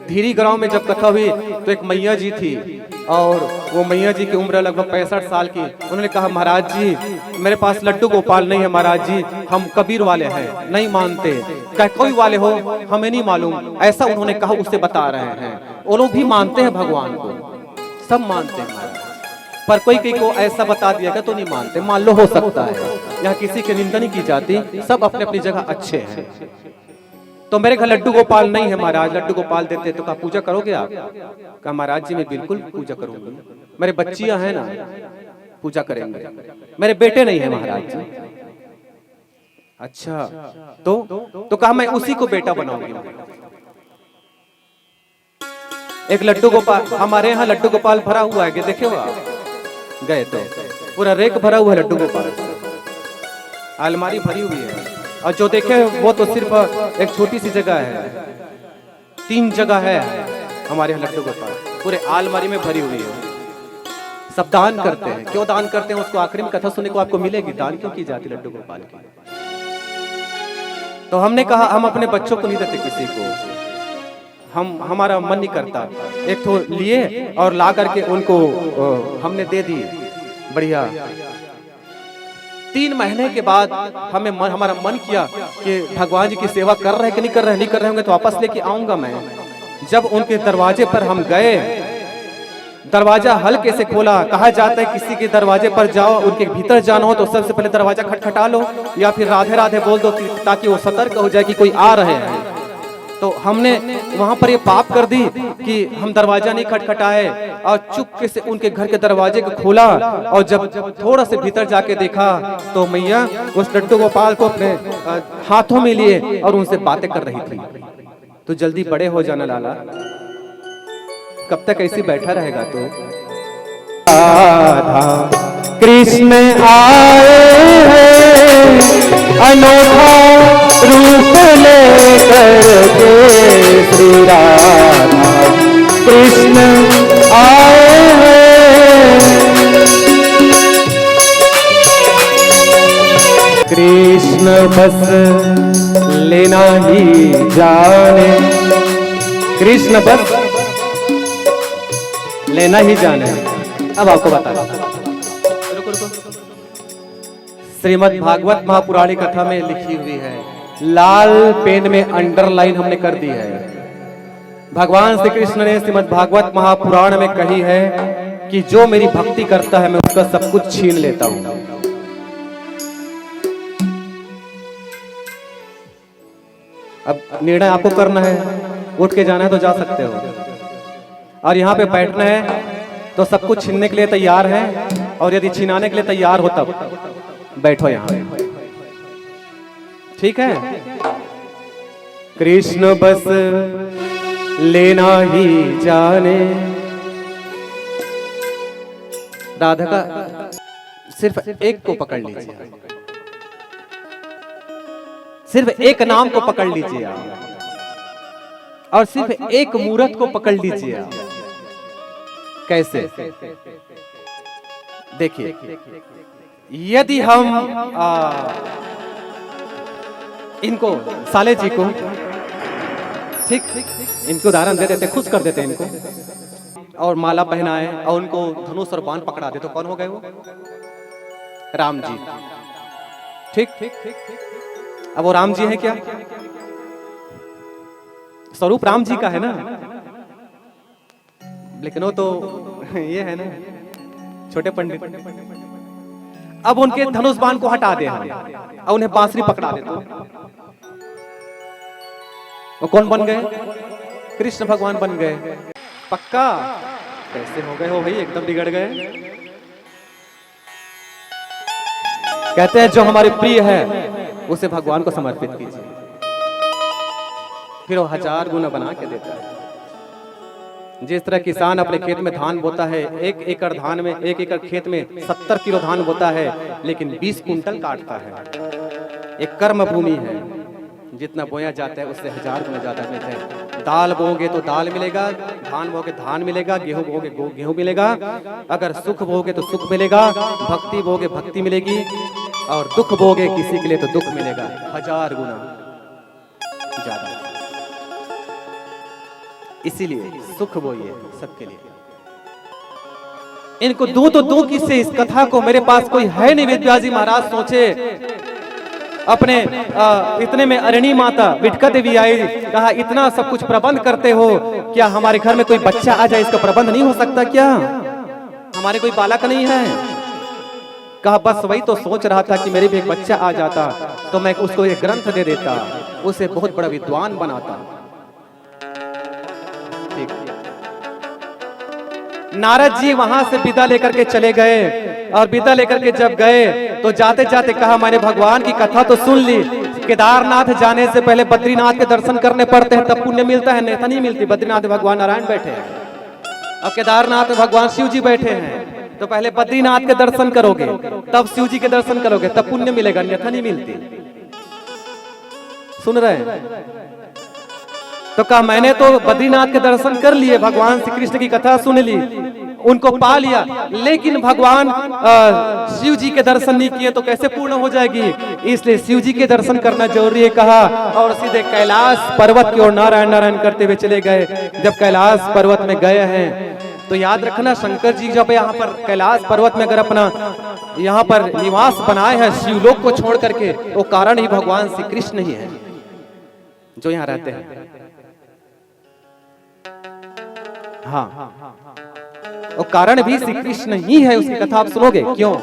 धीरी गांव में जब कथा हुई तो एक मैया जी थी और वो मैया जी की उम्र लगभग 65 साल की। उन्होंने कहा महाराज जी मेरे पास लड्डू गोपाल नहीं है महाराज जी, हम कबीर वाले हैं, नहीं मानते। क्या कोई वाले हो? हमें नहीं मालूम, ऐसा उन्होंने कहा। उससे बता रहे हैं वो लोग भी मानते हैं भगवान को, सब मानते हैं, पर कोई को ऐसा बता दिया गया तो नहीं मानते। मान लो हो सकता है, यहाँ किसी की निंदा नहीं की जाती, सब अपने अपनी जगह अच्छे हैं। तो मेरे घर लड्डू गोपाल नहीं है महाराज, लड्डू गोपाल देते तो कहा पूजा करोगे आप? कहा महाराज जी मैं बिल्कुल पूजा करूंगी, मेरे बच्चियां हैं ना पूजा करेंगे, मेरे बेटे नहीं है महाराज जी। अच्छा तो कहा मैं उसी को बेटा बनाऊंगी। एक लड्डू गोपाल, हमारे यहाँ लड्डू गोपाल भरा हुआ है, देखे हो आप? गए तो पूरा रेक भरा हुआ है लड्डू गोपाल, अलमारी भरी हुई है। और जो देखे वो तो सिर्फ एक छोटी सी जगह है, 3 जगह है हमारे यहाँ लड्डू गोपाल, पूरे अलमारी में भरी हुई है। सब दान करते हैं। क्यों दान करते हैं उसको आखिरी में कथा सुनने को आपको मिलेगी, दान क्यों की जाती लड्डू गोपाल की। तो हमने कहा हम अपने बच्चों को नहीं देते किसी को, हमारा मन नहीं करता। एक तो लिए और ला करके उनको हमने दे दिए। बढ़िया। 3 महीने के बाद हमारा मन किया कि भगवान जी की सेवा कर रहे हैं कि नहीं कर रहे हैं, नहीं कर रहे होंगे तो वापस लेके आऊंगा मैं। जब उनके दरवाजे पर हम गए, दरवाजा हल्के से खोला। कहा जाता है किसी के दरवाजे पर जाओ, उनके भीतर जाना हो तो सबसे पहले दरवाजा खटखटा लो या फिर राधे राधे बोल दो ताकि वो सतर्क हो जाए कि कोई आ रहे हैं। तो हमने वहां पर ये पाप कर दी कि हम दरवाजा नहीं खटखटाए और चुपके से उनके घर के दरवाजे को खोला, और जब थोड़ा से भीतर जाके देखा तो मैया उस लड्डू गोपाल को अपने हाथों में लिए और उनसे बातें कर रही थी। तो जल्दी बड़े हो जाना लाला, कब तक ऐसे बैठा रहेगा तू? राधा कृष्ण आए हैं अनोखा रूप लेकर के, श्री राधा कृष्ण आए हैं। कृष्ण बस लेना ही जाने, कृष्ण बस लेना ही जाने। अब आपको बता श्रीमद् भागवत महापुराणी कथा में लिखी हुई है, लाल पेन में अंडरलाइन हमने कर दी है। भगवान श्री कृष्ण ने श्रीमद् भागवत महापुराण में कही है कि जो मेरी भक्ति करता है मैं उसका सब कुछ छीन लेता हूं। अब निर्णय आपको करना है, उठ के जाना है तो जा सकते हो, और यहाँ पे बैठना है तो सब कुछ छीनने के लिए तैयार है, और यदि छीनाने के लिए तैयार हो तब बैठो यहाँ, ठीक है? कृष्ण बस लेना ही जाने। राधा का सिर्फ एक को पकड़ लीजिए, सिर्फ एक नाम को पकड़ लीजिए आप, और सिर्फ एक मूर्त को पकड़ लीजिए आप। कैसे? देखिए, यदि हम इनको साले जी को ठीक इनको उदाहरण दे देते, खुश कर देते इनको, और माला पहनाए और उनको धनुष और बाण पकड़ा दे, तो कौन हो गए वो? राम जी। ठीक, अब वो राम जी है क्या? स्वरूप राम जी का है ना, लेकिन वो तो ये है ना छोटे पंडित। अब उनके धनुष बाण को हटा दे और उन्हें बांसुरी पकड़ा दे, तो वो कौन बन गए? कृष्ण भगवान बन गए। पक्का? कैसे हो गए हो भाई, एकदम बिगड़ गए। कहते हैं जो हमारे प्रिय है उसे भगवान को समर्पित कीजिए, फिर वो 1000 गुना बना के देता है। जिस तरह किसान अपने खेत में धान बोता है, 1 एकड़ धान में 1 एकड़ खेत में 70 किलो धान बोता है, लेकिन 20 कुंटल काटता है। एक कर्म भूमि है, जितना बोया जाता है उससे 1000 गुना ज्यादा मिलता है। दाल बोगे तो दाल मिलेगा, धान बोगे धान मिलेगा, गेहूं बोगे गेहूं मिलेगा, अगर सुख बोगे तो सुख मिलेगा, भक्ति बोगे भक्ति मिलेगी, और दुख बोगे किसी के लिए तो दुख मिलेगा 1000 गुना ज्यादा। इसीलिए सुख बोइए सबके लिए। इनको दूं तो दूं किससे? इस कथा को मेरे पास कोई है नहीं। वेद व्यास जी महाराज सोचे, अपने इतने में अरणी माता विटका देवी आई, कहा इतना सब कुछ प्रबंध करते हो, क्या हमारे घर में कोई बच्चा आ जाए, इसका प्रबंध नहीं हो सकता क्या? हमारे कोई बालक नहीं है? कहा बस वही तो सोच रहा था कि मेरे भी एक बच्चा आ जाता तो मैं उसको एक ग्रंथ दे देता, उसे बहुत बड़ा विद्वान बनाता। नारद जी वहां से विदा लेकर के चले गए, और विदा लेकर के जब गए तो जाते जाते कहा मैंने भगवान की कथा तो सुन ली, केदारनाथ जाने से पहले बद्रीनाथ के दर्शन करने पड़ते हैं तब पुण्य मिलता है, नहीं तो नहीं मिलती। बद्रीनाथ भगवान नारायण बैठे हैं और केदारनाथ भगवान शिव जी बैठे हैं, तो पहले बद्रीनाथ के दर्शन करोगे तब शिव जी के दर्शन करोगे तब पुण्य मिलेगा, अन्यथा नहीं मिलती। सुन रहे हैं? तो कहा मैंने तो बद्रीनाथ के दर्शन कर लिए, भगवान श्री कृष्ण की कथा सुन ली, उनको पा लिया, लेकिन भगवान शिव जी के दर्शन नहीं किए तो कैसे पूर्ण हो जाएगी? इसलिए शिव जी के दर्शन करना जरूरी है कहा, और सीधे कैलाश पर्वत की ओर नारायण नारायण करते हुए चले गए। जब कैलाश पर्वत में गए हैं तो याद रखना शंकर जी जब यहाँ पर कैलाश पर्वत में अगर अपना यहाँ पर निवास बनाए हैं शिवलोक को छोड़ करके, वो कारण ही भगवान श्री कृष्ण ही है जो यहाँ रहते हैं। हाँ, वो कारण भी श्री कृष्ण ही है। उसकी कथा आप सुनोगे क्यों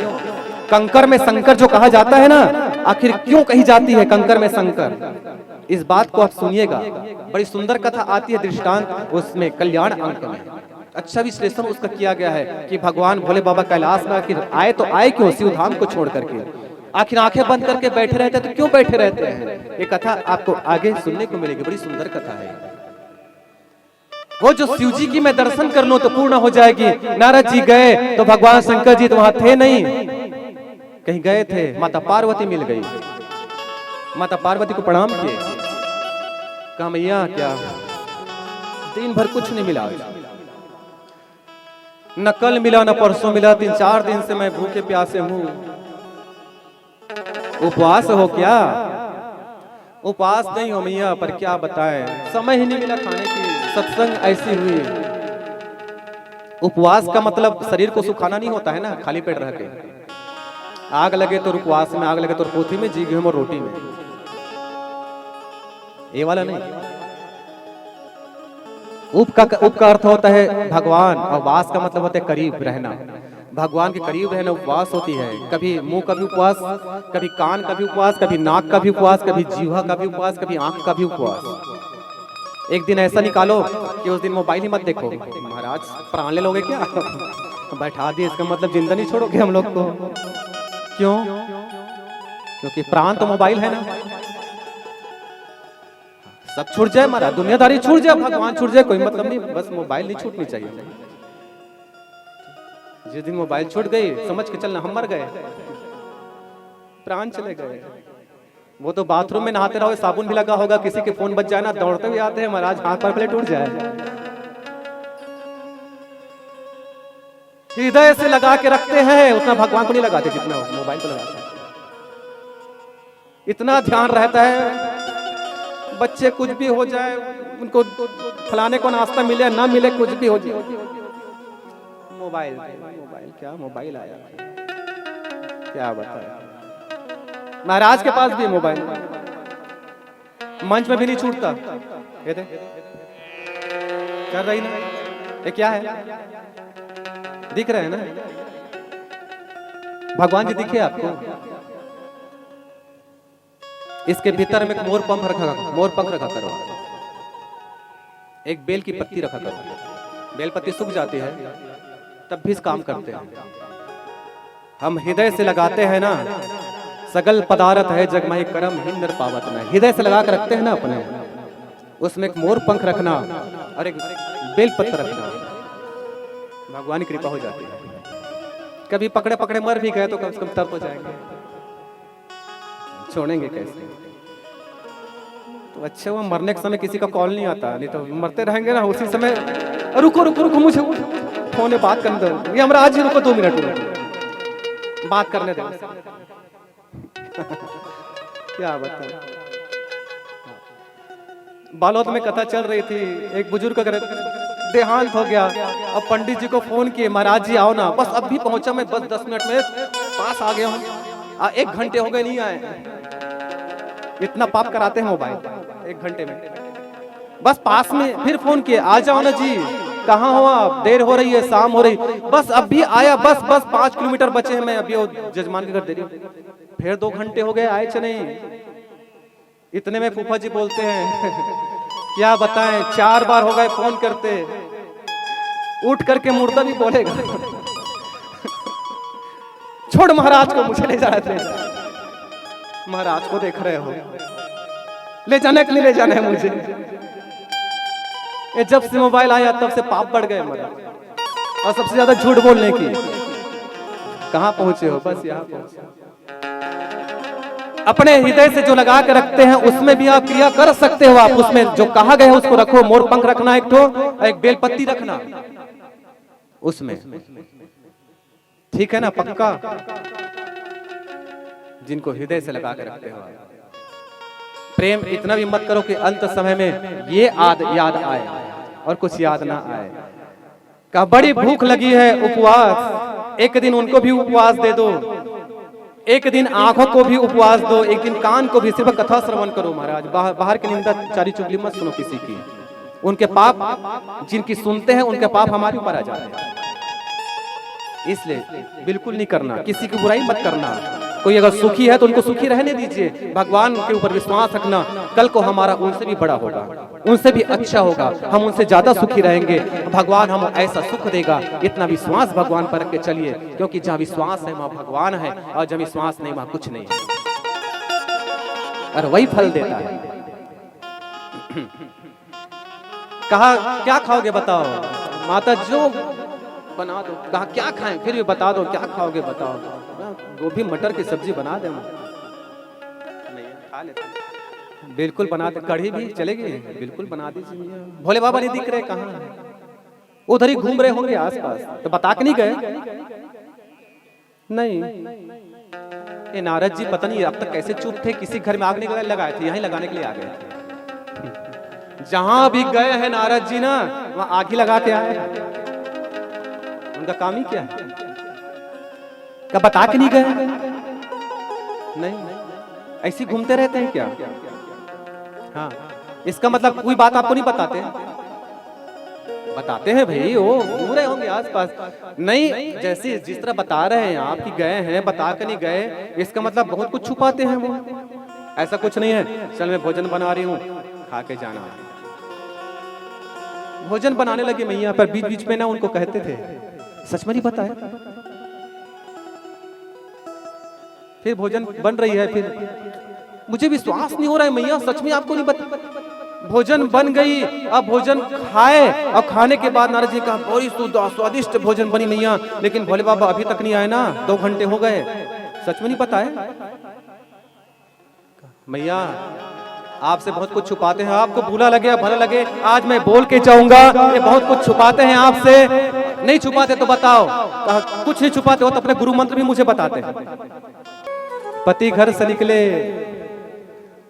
कंकर में शंकर जो कहा जाता है ना, आखिर क्यों कही जाती है कंकर में शंकर, इस बात को आप सुनिएगा। बड़ी सुंदर कथा आती है दृष्टांत उसमें कल्याण अंक में, अच्छा विश्लेषण उसका किया गया है कि भगवान भोले बाबा कैलाश में आखिर आए तो आए क्यों, शिव धाम को छोड़ करके आखिर आंखें बंद करके बैठे रहते हैं तो क्यों बैठे रहते हैं। ये कथा आपको आगे सुनने को मिलेगी, बड़ी सुंदर कथा है। वो जो शिव जी की मैं दर्शन कर लूं तो पूर्ण हो जाएगी। नारद जी गए तो भगवान शंकर जी तो वहां थे नहीं, कहीं गए थे, माता पार्वती मिल गई। माता पार्वती को प्रणाम किए, कहा मैया क्या दिन भर कुछ नहीं मिला, न कल मिला न परसों मिला, 3-4 दिन से मैं भूखे प्यासे हूं, उपवास हो क्या? उपवास नहीं हो मैया, पर क्या बताएं समय ही नहीं मिला खाने की, सत्संग ऐसी हुई। उपवास का मतलब शरीर को सुखाना नहीं होता है ना, खाली पेट रह के। आग लगे तो उपवास में, आग लगे तो पोथी में, जी गेहूं और रोटी में, ये वाला नहीं। उप का अर्थ होता है भगवान, और वास का मतलब होता है करीब रहना, भगवान के करीब रहना उपवास होती है। कभी मुंह का भी उपवास, कभी कान का भी उपवास, कभी नाक का भी उपवास, कभी जीवा का भी उपवास, कभी आंख का भी उपवास। एक दिन ऐसा निकालो कि उस दिन मोबाइल ही मत देखो। महाराज प्राण ले लोगे क्या? बैठा दिए, इसका मतलब जिंदा नहीं छोड़ोगे हम लोग को। क्यों? क्योंकि प्राण तो मोबाइल है ना, सब छूट जाए महाराज, दुनियादारी छूट जाए, भगवान छूट जाए, कोई मतलब नहीं, बस मोबाइल नहीं छूटनी चाहिए। जिस दिन मोबाइल छूट गई समझ के चलना हम मर गए, प्राण चले गए। वो तो बाथरूम में नहाते रहो, साबुन भी लगा होगा, किसी के फोन बज जाए ना दौड़ते हुए आते हैं महाराज, हाथ पर टूट जाए। हृदय से लगा के रखते हैं, उतना भगवान को नहीं लगाते जितना मोबाइल को लगाते हैं। इतना ध्यान रहता है, बच्चे कुछ भी हो जाए, उनको फलाने को नाश्ता मिले ना मिले, कुछ भी हो जाए, मोबाइल मोबाइल क्या मोबाइल आया, क्या बताए। महाराज के पास भी मोबाइल, मंच में भी नहीं छूटता। कहते कर रही ना, ये क्या है, दिख रहे हैं ना, भगवान जी दिखे आपको? इसके भीतर में एक मोर पंख रखा करो, एक बेल की पत्ती रखा करो। बेल पत्ती सूख जाती है तब भी इस काम करते हैं। हम हृदय से लगाते हैं ना, सगल पदार्थ है जग माही करम हिंदर पावत में। हृदय से लगा कर रखते हैं ना अपने, उसमें एक मोर पंख रखना और एक बेल पत्र रखना, भगवान की कृपा हो जाती है। कभी पकड़े पकड़े मर भी गए तो कम से कम तब हो जाएंगे, छोड़ेंगे कैसे? तो अच्छा वो मरने के समय किसी का कॉल नहीं आता, नहीं तो मरते रहेंगे ना उसी समय, रुको रुको रुको मुझे फोन में बात करने दो, ये हमारा आज ही रुको 2 मिनट बात करने दो। क्या बताएं, बालोद में कथा चल रही थी, एक बुजुर्ग का देहांत हो गया। अब पंडित जी को फोन किए, महाराज जी आओ ना, बस अब भी पहुंचा मैं, बस 10 मिनट में पास आ गया हूँ। 1 घंटे हो गए नहीं आए, इतना पाप कराते हैं मोबाइल 1 घंटे में। बस पास में फिर फोन किए, आ जाओ ना जी, कहाँ हो आप, देर हो रही है, शाम हो रही, बस अब भी आया, बस 5 किलोमीटर बचे हैं, मैं अभी जजमान के घर दे रही हूँ। फिर 2 घंटे हो गए आए च नहीं। इतने में फूफा जी बोलते हैं क्या बताएं, 4 बार हो गए फोन करते, उठ करके मुर्दा भी बोलेगा छोड़ महाराज को, मुझे ले जा रहे थे। महाराज को देख रहे हो, ले जाने के लिए ले जाना है मुझे। ये जब से मोबाइल आया तब से पाप बढ़ गए महाराज, और सबसे ज्यादा झूठ बोलने की। कहां पहुंचे हो? बस यहां पहुंचे। अपने हृदय से जो लगा के रखते हैं उसमें भी आप क्रिया कर सकते हो। आप उसमें जो कहा गया है उसको रखो, मोर पंख रखना एक ठो, एक बेलपत्ती रखना उसमें, ठीक है ना? पक्का जिनको हृदय से लगा के रखते हो। प्रेम इतना भी मत करो कि अंत समय में ये याद आए और कुछ याद ना आए। कहा बड़ी भूख लगी है, उपवास। एक दिन उनको भी उपवास दे दो, एक दिन आंखों को भी उपवास दो, एक दिन कान को भी, सिर्फ कथा श्रवण करो महाराज। बाहर की निंदा चारी चुगली मत सुनो किसी की। उनके पाप जिनकी सुनते हैं उनके पाप हमारे ऊपर आ जाते हैं, इसलिए बिल्कुल नहीं करना, किसी की बुराई मत करना। कोई अगर सुखी है तो उनको सुखी रहने दीजिए, भगवान के ऊपर विश्वास रखना, कल को हमारा उनसे भी बड़ा होगा, उनसे भी अच्छा होगा, हम उनसे ज्यादा सुखी रहेंगे, भगवान हम ऐसा सुख देगा। इतना विश्वास भगवान पर रख के चलिए, क्योंकि जहाँ विश्वास है वहाँ भगवान है, और जहाँ विश्वास नहीं वहाँ कुछ नहीं है, और वही फल देता है। कहा क्या खाओगे बताओ माता, जो बना दो। कहा क्या खाएं, फिर भी बता दो क्या खाओगे बताओ। गोभी मटर की सब्जी बना दे, नहीं खा लेते, बिल्कुल बना दे। कढ़ी भी चलेगी, बिल्कुल बना दीजिए। भोले बाबा नहीं दिख रहे, कहाँ उधर ही घूम रहे होंगे आसपास, तो बता के नहीं गए? नहीं, ये नारद जी पता नहीं अब तक कैसे चुप थे, किसी घर में आग नहीं लगाए थे, यहीं लगाने के लिए आ गए थे। जहां भी गए हैं नारद जी ना, वहां आग ही लगा के आए। उनका काम ही क्या है? क्या बता के नहीं गए? नहीं, ऐसे घूमते रहते हैं क्या? हाँ, इसका मतलब कोई बात आपको नहीं बताते? बताते हैं भाई, वो घूम रहे होंगे आसपास। नहीं, जैसे जिस तरह बता रहे हैं आप कि गए हैं, बता के नहीं गए, इसका मतलब बहुत कुछ छुपाते हैं वो। ऐसा कुछ नहीं है, चल मैं भोजन बना रही हूँ, खा के जाना। भोजन बनाने लगे मैया, पर बीच बीच में ना उनको कहते थे सच में नहीं पता है। फिर भोजन बन रही है, फिर मुझे विश्वास नहीं हो रहा है मैया, सच में आपको नहीं पता। भोजन बन गई, अब भोजन खाए, और खाने के बाद नारद जी कहा बड़ी स्वादिष्ट भोजन बनी मैया, लेकिन भोले बाबा अभी तक नहीं आए ना, 2 घंटे हो गए, सच में नहीं पता है? मैया आपसे बहुत कुछ छुपाते हैं, आपको बुरा लगे भला लगे, आज मैं बोल के जाऊंगा, ये बहुत कुछ छुपाते हैं आपसे। नहीं छुपाते तो बताओ। कहा कुछ नहीं छुपाते हो तो अपने गुरु मंत्र भी मुझे बताते हैं। पति घर से निकले,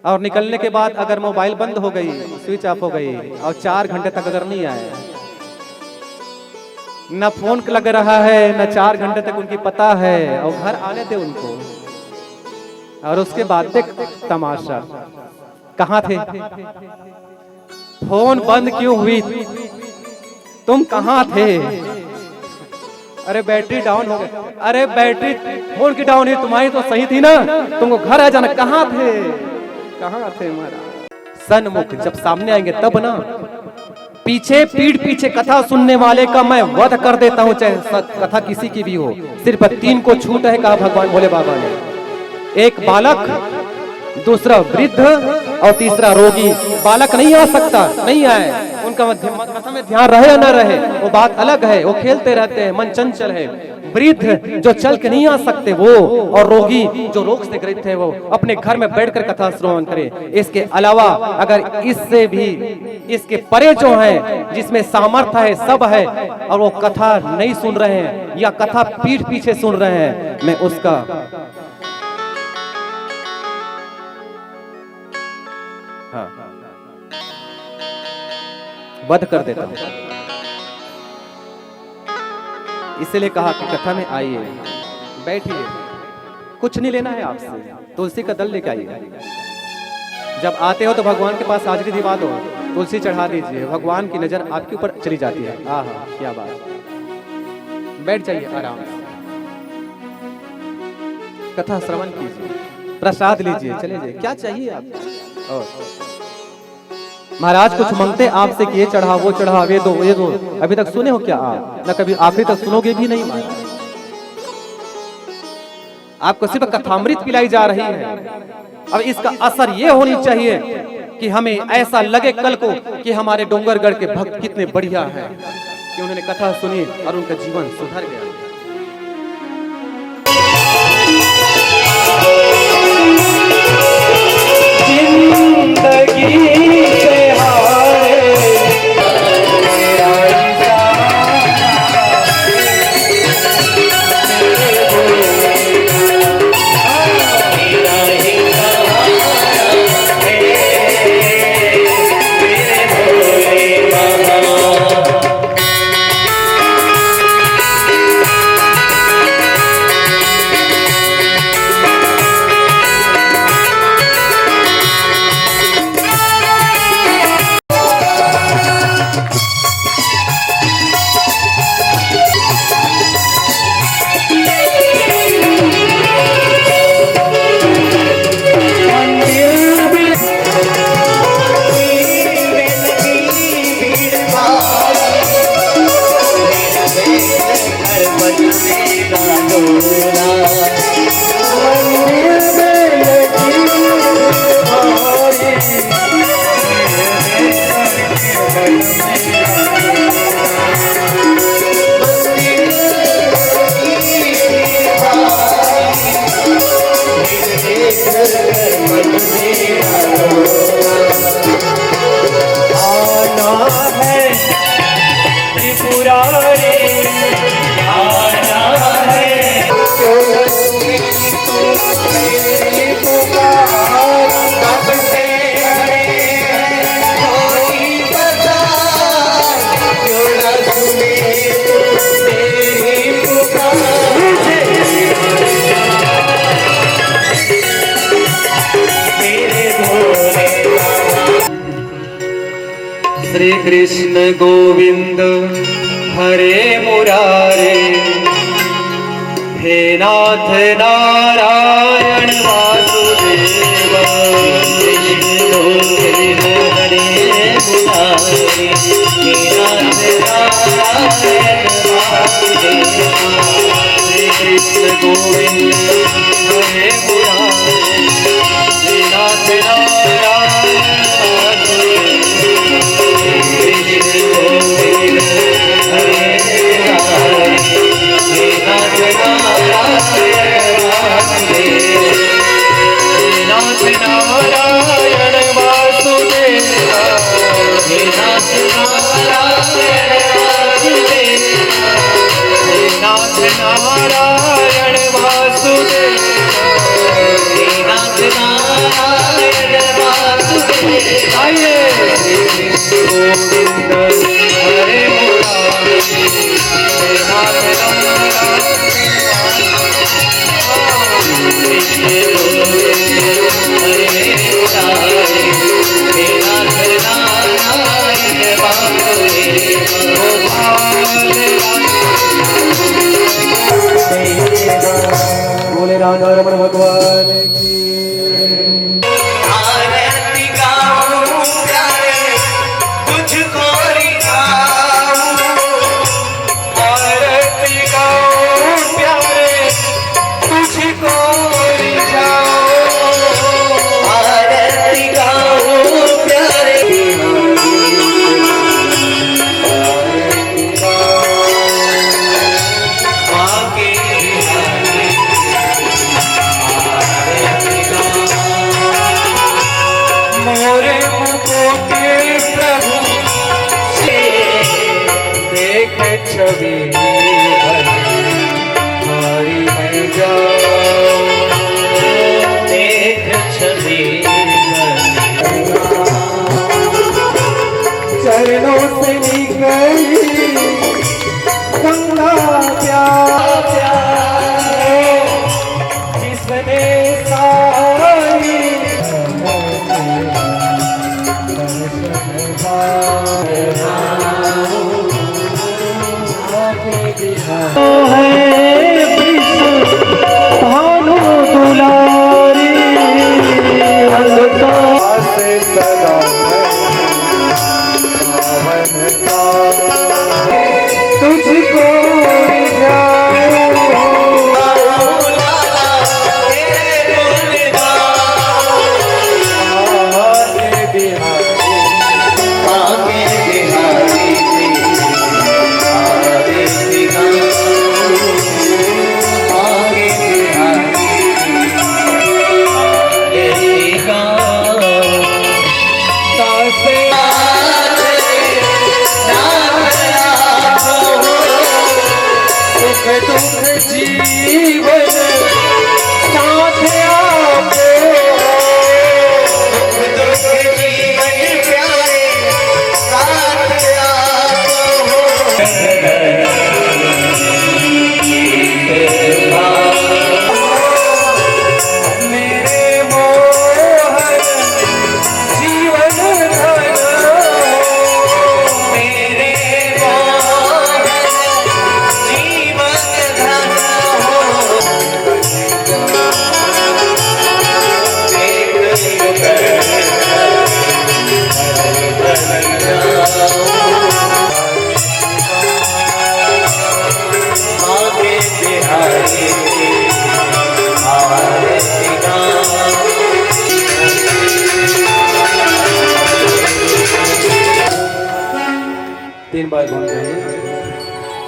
और निकलने के बाद अगर मोबाइल बंद हो गई, स्विच ऑफ हो गई, और 4 घंटे तक अगर नहीं आए, न फोन लग रहा है, न 4 घंटे तक उनकी पता है, और घर आने थे उनको, और उसके बाद देख तमाशा, कहाँ थे? फोन बंद क्यों हुई? तुम कहाँ थे? अरे बैटरी डाउन हो गई। अरे बैटरी फोन की डाउन है, तुम्हारी तो सही थी ना, तुमको घर आ जाना। कहाँ थे? कहाँ थे महाराज? सन्मुख जब सामने आएंगे तब ना, पीछे पीठ पीछे कथा सुनने वाले का मैं वध कर देता हूँ, चाहे कथा किसी की भी हो। सिर्फ 3 को छूट है, कहा भगवान भोले बाबा ने। एक बालक, दूसरा वृद्ध, और तीसरा रोगी। बालक नहीं आ सकता, नहीं आए, उनका कथा में ध्यान रहे या न रहे वो बात अलग है, वो खेलते रहते हैं, मन चंचल है। वृद्ध जो चल के नहीं आ सकते वो, और रोगी जो रोग से ग्रसित है वो अपने घर में बैठकर कथा श्रवण करे। इसके अलावा अगर इससे भी इसके परे जो है, जिसमें सामर्थ्य है, सब है, और वो कथा नहीं सुन रहे हैं या कथा पीठ पीछे सुन रहे हैं, मैं उसका हाँ वध कर देता हूं। इसलिए कहा कि कथा में आइए, बैठिए, कुछ नहीं लेना है आपसे, तुलसी का दल लेकर आइए। जब आते हो तो भगवान के पास हाजिरी दिवा दो, तुलसी चढ़ा दीजिए, भगवान की नजर आपके ऊपर चली जाती है। आहा क्या बात। बैठ जाइए आराम से, कथा श्रवण कीजिए, प्रसाद लीजिए, चले जाइए। क्या चाहिए आपको? और महाराज कुछ मांगते आपसे कि ये चढ़ा, वो चढ़ा, ये दो, ये दो। अभी तक सुने हो क्या आप? ना कभी आखिरी तक सुनोगे भी नहीं महाराज। आपको सिर्फ कथामृत पिलाई जा रही है। अब इसका असर ये होनी चाहिए कि हमें ऐसा लगे कल को कि हमारे डोंगरगढ़ के भक्त कितने बढ़िया हैं, कि उन्होंने कथा सुनी और उनका जीवन सुधर गया। जिंदगी से हारे
आना है त्रिपुरारी, आना है
श्री कृष्ण गोविंद हरे मुरारे, हे नाथ नारायण वासुदेव। कृष्ण गोविंद हरे मुरारे, हे नाथ नारायण वासुदेव। श्री कृष्ण गोविंद हरे मुरारे, हे नाथ नारायण वासुदेव। कृष्ण गोविंद हरे मुरारे, हे नाथ नारायण वासुदेव। हे नाथ नारायण वासुदेव, हे नाथ नारायण वासुदेव। हे नाथ नारायण वासुदेव, हे नाथ नारायण वासुदेव। आइए गोविंद हरे मुरारे, हे नाथ नारायण कृष्ण गोविंद हरे मुरारे, हे नाथ नारायण वासुदेव।
बोले राधा रमण भगवान की।
आरती गाऊं प्यारे तुझको रिझाऊं, आरती गाऊं प्यारे तुझको रिझाऊं, आरती गाऊं प्यारे आके मोरे मुकोटे प्रभु से देख छवि हरी मैं जाऊं, देख छवि
चरणों से निकली गंगा प्यार, जिसने सारी भानु दुलारी से सदा तुझको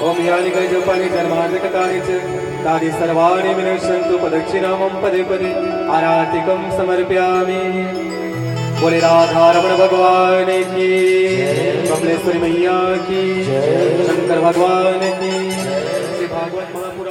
ओम यानि कय जपानि कर्माधिकतानि च तानि सर्वाणि विनश्यन्तु प्रदक्षिणामं पदे पदे आरातिकं समर्पयामि। बोले राधा रमण भगवान की, कमलेश्वरी मैया की, शंकर भगवान की, श्री भागवत महापुराण